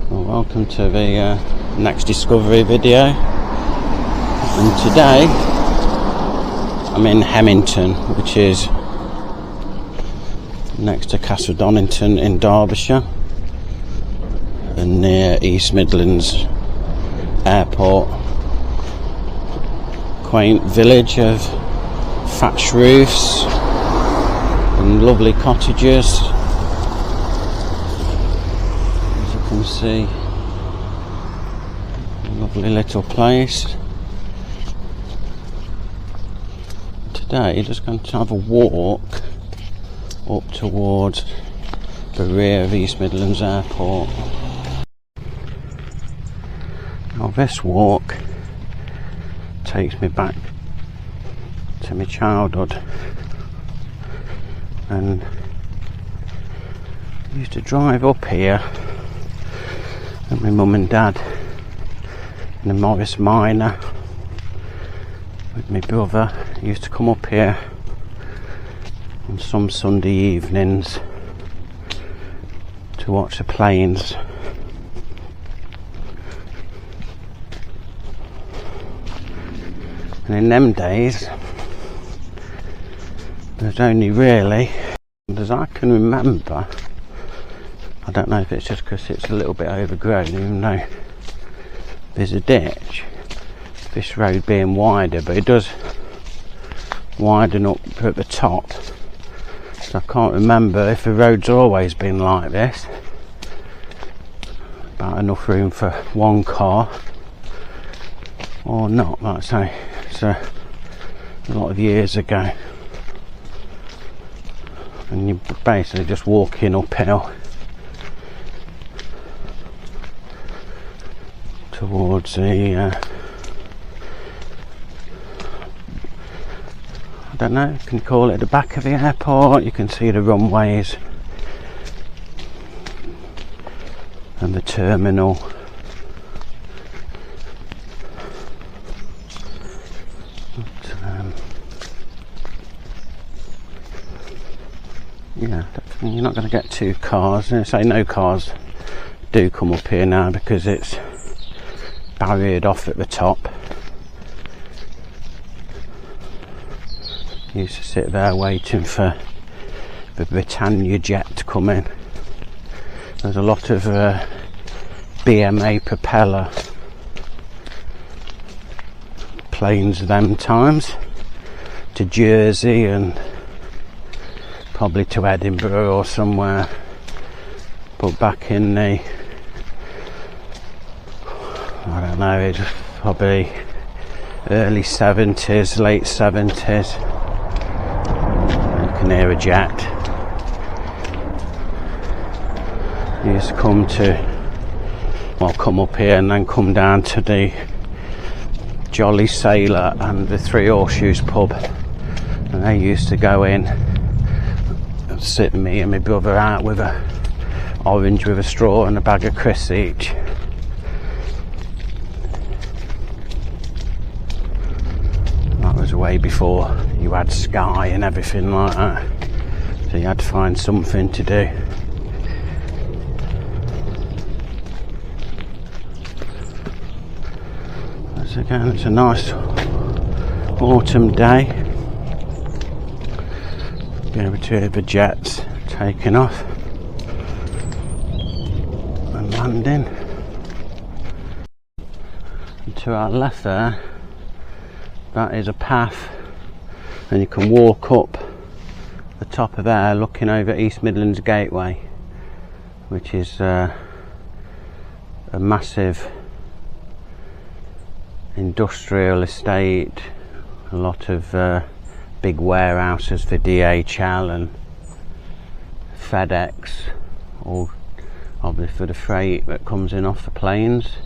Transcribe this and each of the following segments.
Well, welcome to the next discovery video, and today I'm in Hemington, which is next to Castle Donington in Derbyshire and near East Midlands Airport. Quaint village of thatched roofs and lovely cottages. As you can see, a lovely little place. Today, just going to have a walk up towards the rear of East Midlands Airport. Now this walk takes me back to my childhood, and I used to drive up here with my mum and dad in a Morris Minor with my brother. I used to come up here on some Sunday evenings to watch the planes. And in them days, there's only really, as I can remember, I don't know if it's just because it's a little bit overgrown, even though there's a ditch, this road being wider, but it does widen up at the top. So I can't remember if the road's always been like this, about enough room for one car, or not, like I say. It's a lot of years ago, and you're basically just walking uphill towards the I don't know, you can call it the back of the airport. You can see the runways and the terminal. Yeah, you're not going to get two cars. I say no cars do come up here now because it's barriered off at the top. I used to sit there waiting for the Britannia jet to come in. There's a lot of BMA propeller planes them times to Jersey and probably to Edinburgh or somewhere, but back in the, I don't know, it's probably early 70s, late 70s, you can hear a jet. You used to come up here and then come down to the Jolly Sailor and the Three Horseshoes pub, and they used to go in and sit me and my brother out with a orange with a straw and a bag of crisps each. That was way before you had Sky and everything like that, so you had to find something to do. So again, it's a nice autumn day. Be able to hear the jets taking off and landing. And to our left there, that is a path, and you can walk up the top of there looking over East Midlands Gateway, which is a massive industrial estate, a lot of big warehouses for DHL and FedEx, all obviously for the freight that comes in off the planes.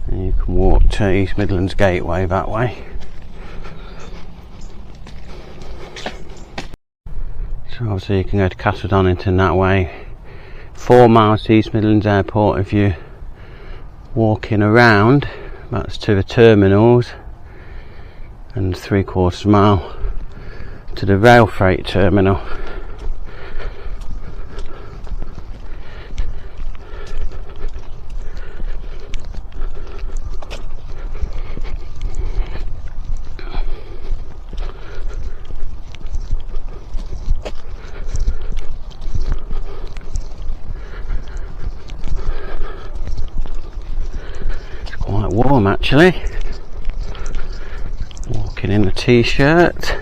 And you can walk to East Midlands Gateway that way. So obviously you can go to Castle Donington that way. 4 miles to East Midlands Airport if you're walking around. That's to the terminals, and 3/4 mile to the rail freight terminal. warm actually. Walking in a t-shirt.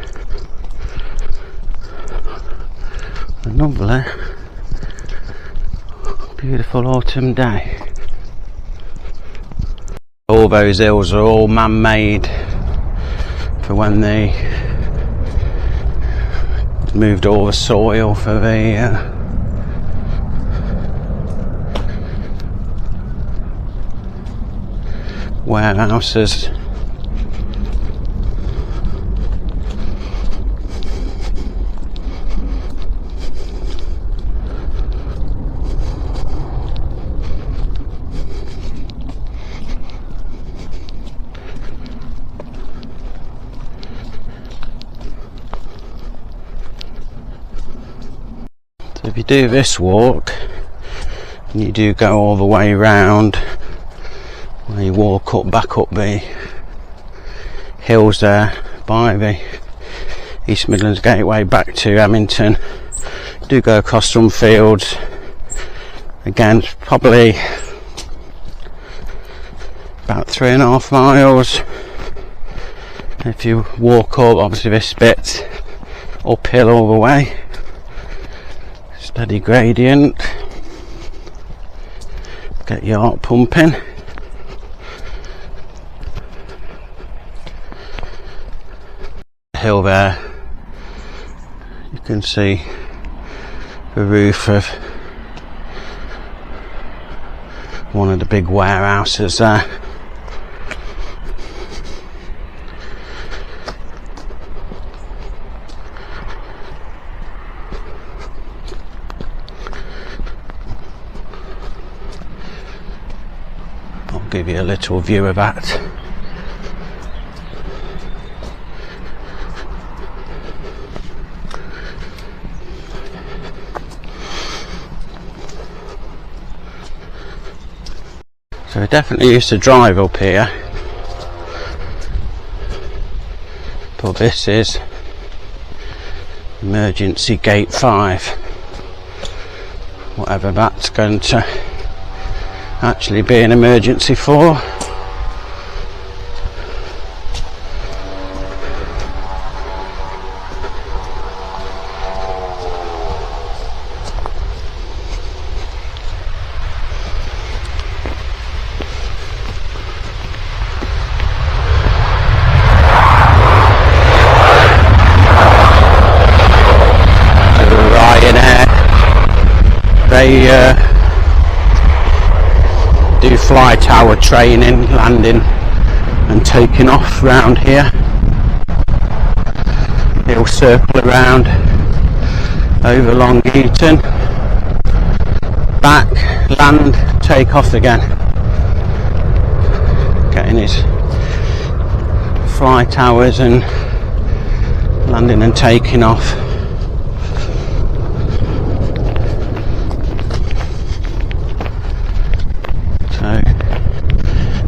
A lovely, beautiful autumn day. All those hills are all man-made for when they moved all the soil for the warehouses. So if you do this walk and you do go all the way round, where you walk up, back up the hills there by the East Midlands Gateway back to Hemington, do go across some fields. Again, it's probably about 3.5 miles. If you walk up, obviously this bit's uphill all the way, steady gradient, get your heart pumping. Hill there, you can see the roof of one of the big warehouses there. I'll give you a little view of that. So I definitely used to drive up here, but this is emergency gate 5, whatever that's going to actually be an emergency for. They do fly tower training, landing and taking off round here. He'll circle around over Long Eaton, back, land, take off again. Getting his fly towers and landing and taking off.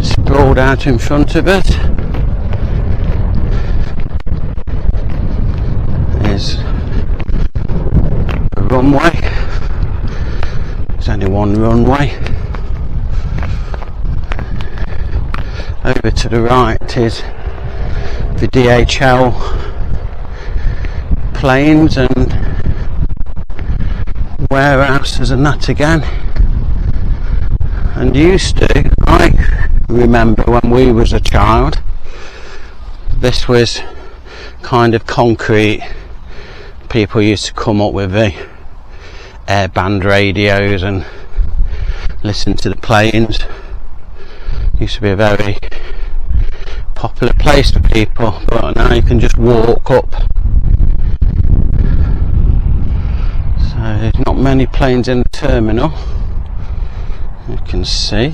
Sprawled out in front of us is a runway. There's only one runway. Over to the right is the DHL planes and warehouses and that again. And used to, I remember when we was a child, this was kind of concrete. People used to come up with the air band radios and listen to the planes. Used to be a very popular place for people, but now you can just walk up. So there's not many planes in the terminal, you can see.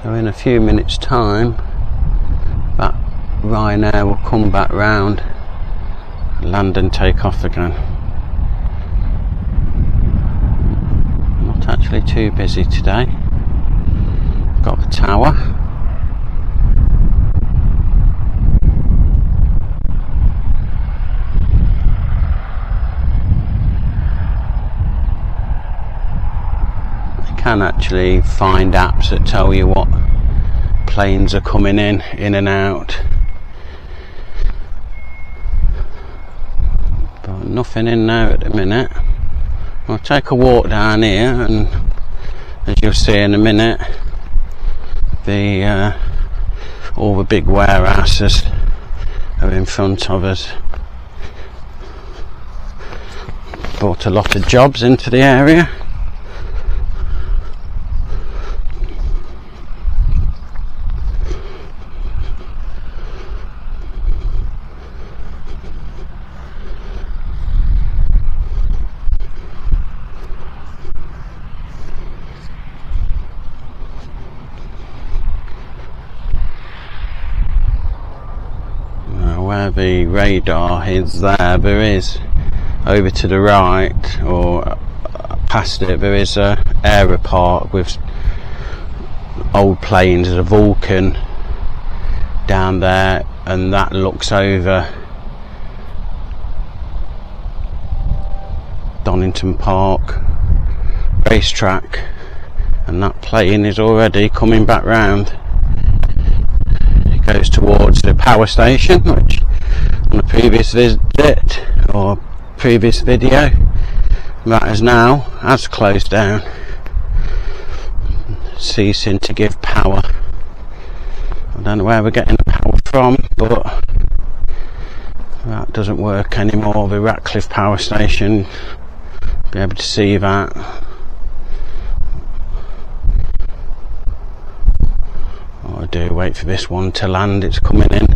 So in a few minutes time that Ryanair will come back round, land and take off again. Not actually too busy today. Got the tower. can actually find apps that tell you what planes are coming in and out, but nothing in there at the minute. I'll take a walk down here, and as you'll see in a minute, all the big warehouses are in front of us. Brought a lot of jobs into the area. Where the radar is there is over to the right, or past it, there is a aeropark with old planes. There's a Vulcan down there, and that looks over Donington Park racetrack, and that plane is already coming back round. It goes towards the power station, which on the previous visit or previous video, that is now has closed down, ceasing to give power. I don't know where we're getting the power from, but that doesn't work anymore. The Ratcliffe power station, be able to see that. Oh, I do wait for this one to land, it's coming in.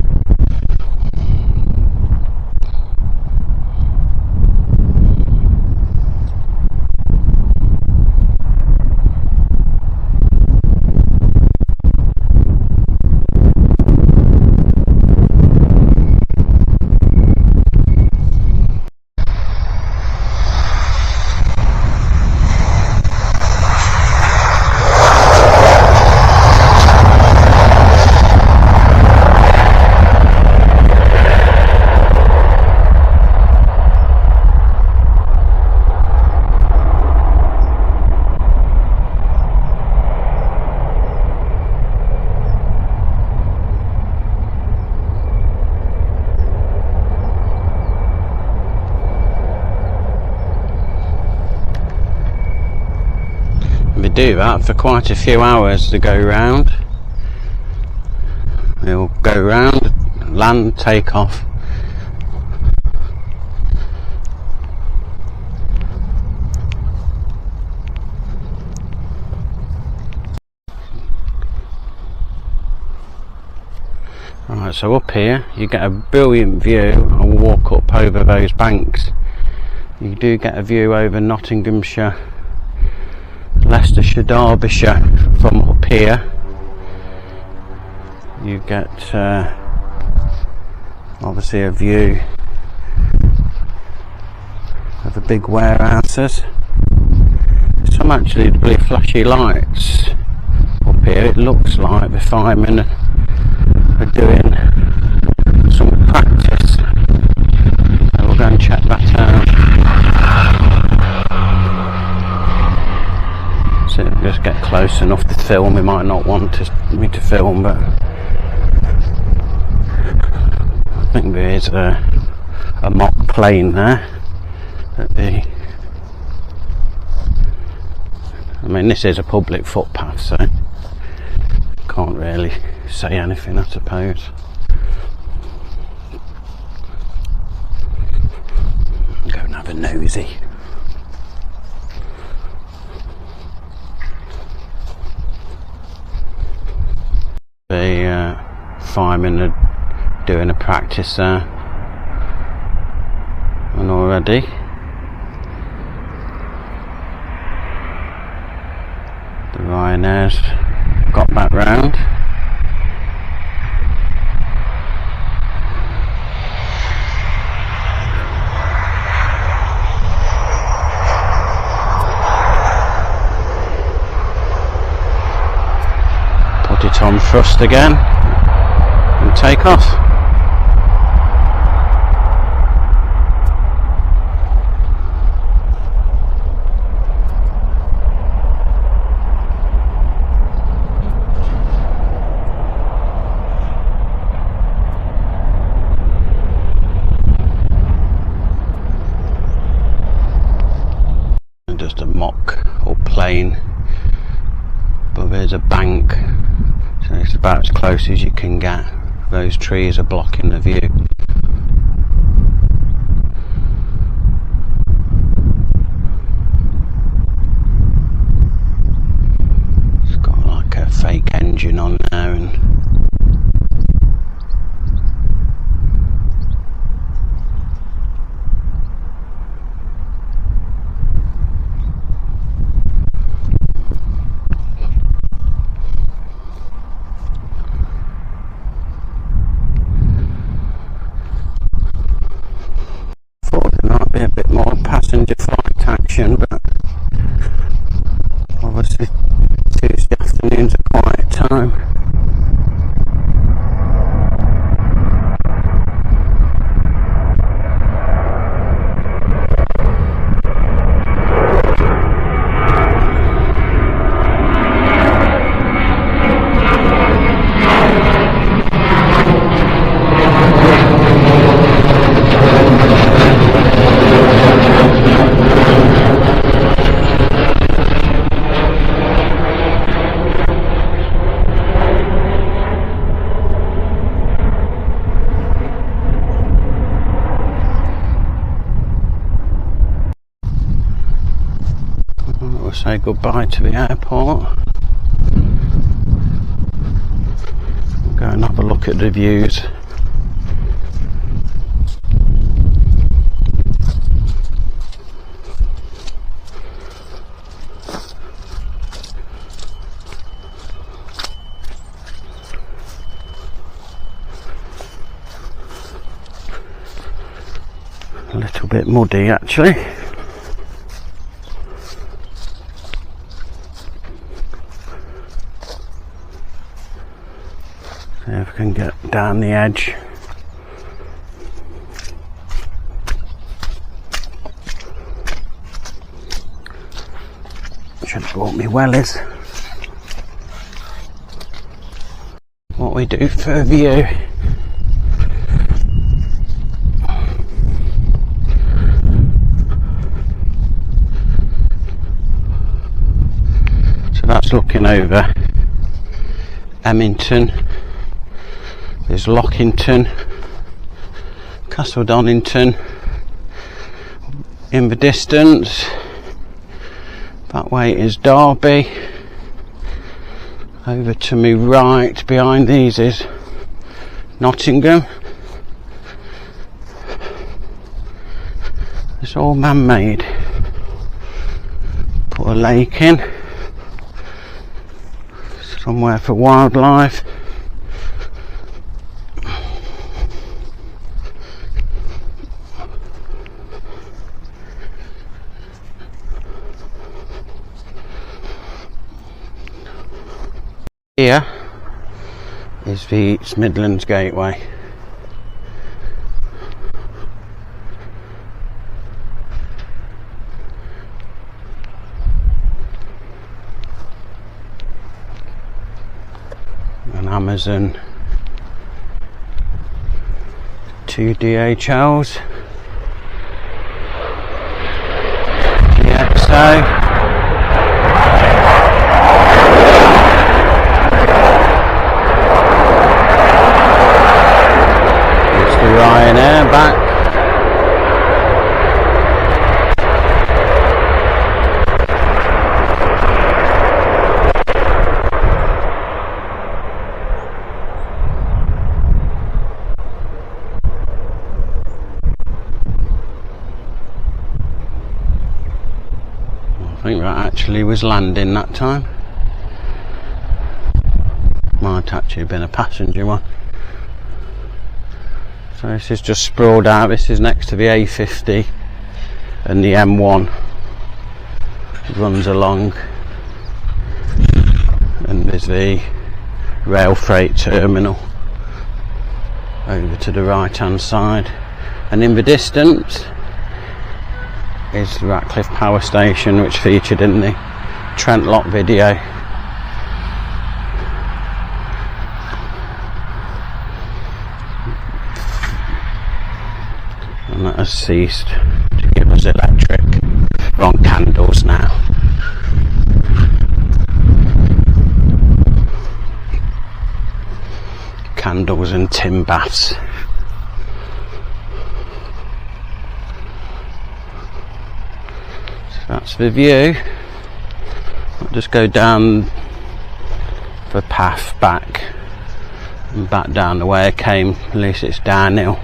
Do that for quite a few hours to go round. They'll go round, land, take off. Right, so up here you get a brilliant view and walk up over those banks. You do get a view over Nottinghamshire, Leicestershire, Derbyshire from up here. You get obviously a view of the big warehouses. There's some actually really flashy lights up here. It looks like the firemen are doing some practice. So we'll go and check that out. So just get close enough to film. We might not want me to film, but I think there is a mock plane there. I mean, this is a public footpath, so can't really say anything, I suppose. Go and have a nosy. The firemen are doing a practice there, and already the Ryanair's got back round. Put it on thrust again and take off. It's about as close as you can get. Those trees are blocking the view. It's got like a fake engine on there, and be a bit more passenger flight action, but obviously Tuesday afternoon's a quiet time. We'll say goodbye to the airport. We'll go and have a look at the views. A little bit muddy actually. See if I can get down the edge. Should have brought me wellies. What we do for a view. So that's looking over Hemington. There's Lockington, Castle Donington in the distance. That way is Derby. Over to me right behind these is Nottingham. It's all man-made. Put a lake in. Somewhere for wildlife. Here is the East Midlands Gateway. An Amazon, 2 DHLs, DXO. Ryanair back. I think that actually was landing that time. Might actually have been a passenger one. So this is just sprawled out. This is next to the A50 and the M1. It runs along, and there's the rail freight terminal over to the right hand side, and in the distance is the Ratcliffe Power Station, which featured in the Trent Lock video. And that has ceased to give us electric. We're on candles now. candles and tin baths. So that's the view. I'll just go down the path back and back down the way I came. At least it's downhill.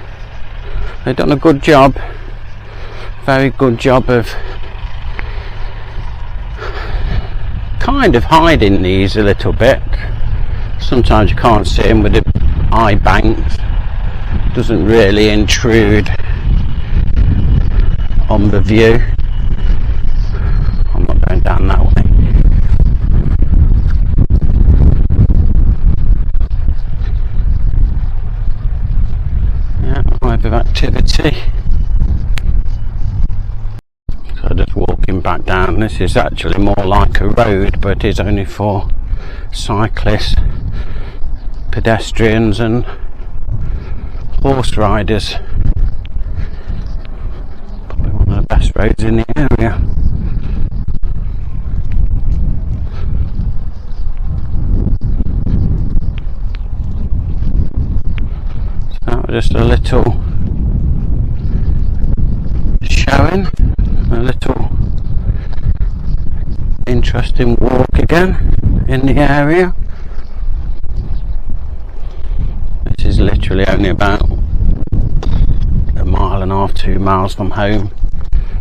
They've done a good job, very good job of kind of hiding these a little bit. Sometimes you can't see them with the eye banks. Doesn't really intrude on the view. I'm not going down that way. Yeah, type of activity. So just walking back down. This is actually more like a road, but it's only for cyclists, pedestrians and horse riders. Probably one of the best roads in the area. So just a little showing, a little interesting walk again in the area. This is literally only about a mile and a half, 2 miles from home,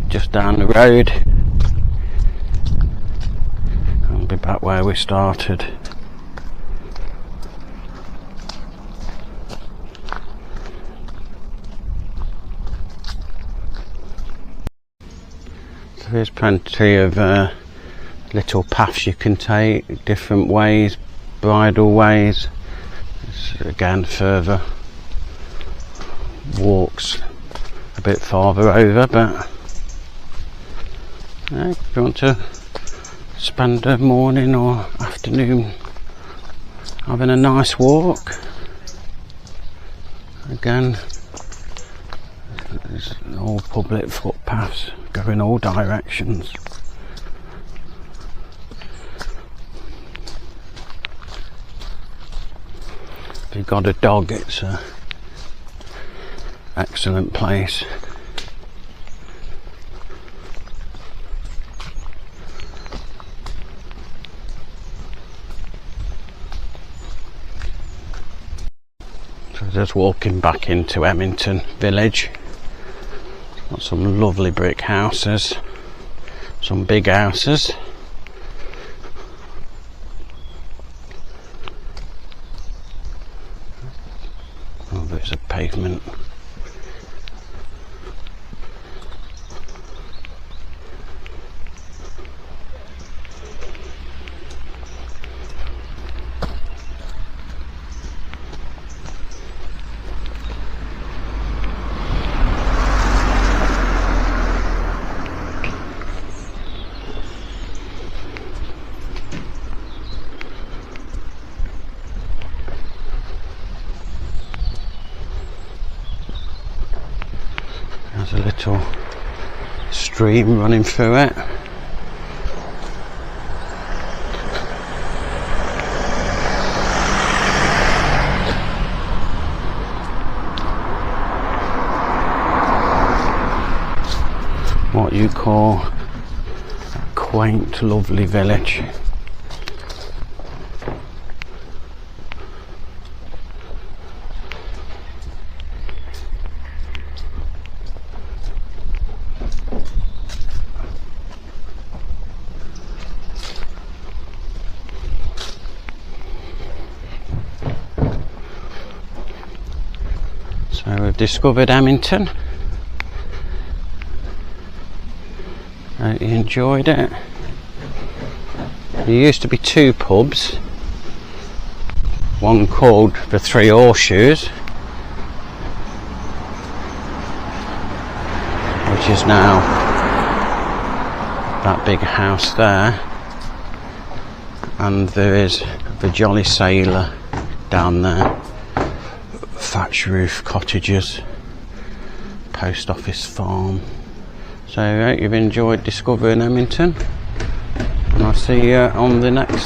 just down the road. I'll be back where we started. So there's plenty of little paths you can take, different ways, bridle ways. Again, further walks a bit farther over, but if you want to spend a morning or afternoon having a nice walk, again, there's all public footpaths going all directions. If you've got a dog, it's an excellent place. So just walking back into Hemington village. Got some lovely brick houses, some big houses. Oh, there's a pavement. There's a little stream running through it. What you call a quaint, lovely village. So we've discovered Hemington. Hope you enjoyed it. There used to be two pubs. One called the Three Horseshoes, which is now that big house there. And there is the Jolly Sailor down there. Thatch roof cottages, post office farm. So I hope you've enjoyed discovering Hemington, and I'll see you on the next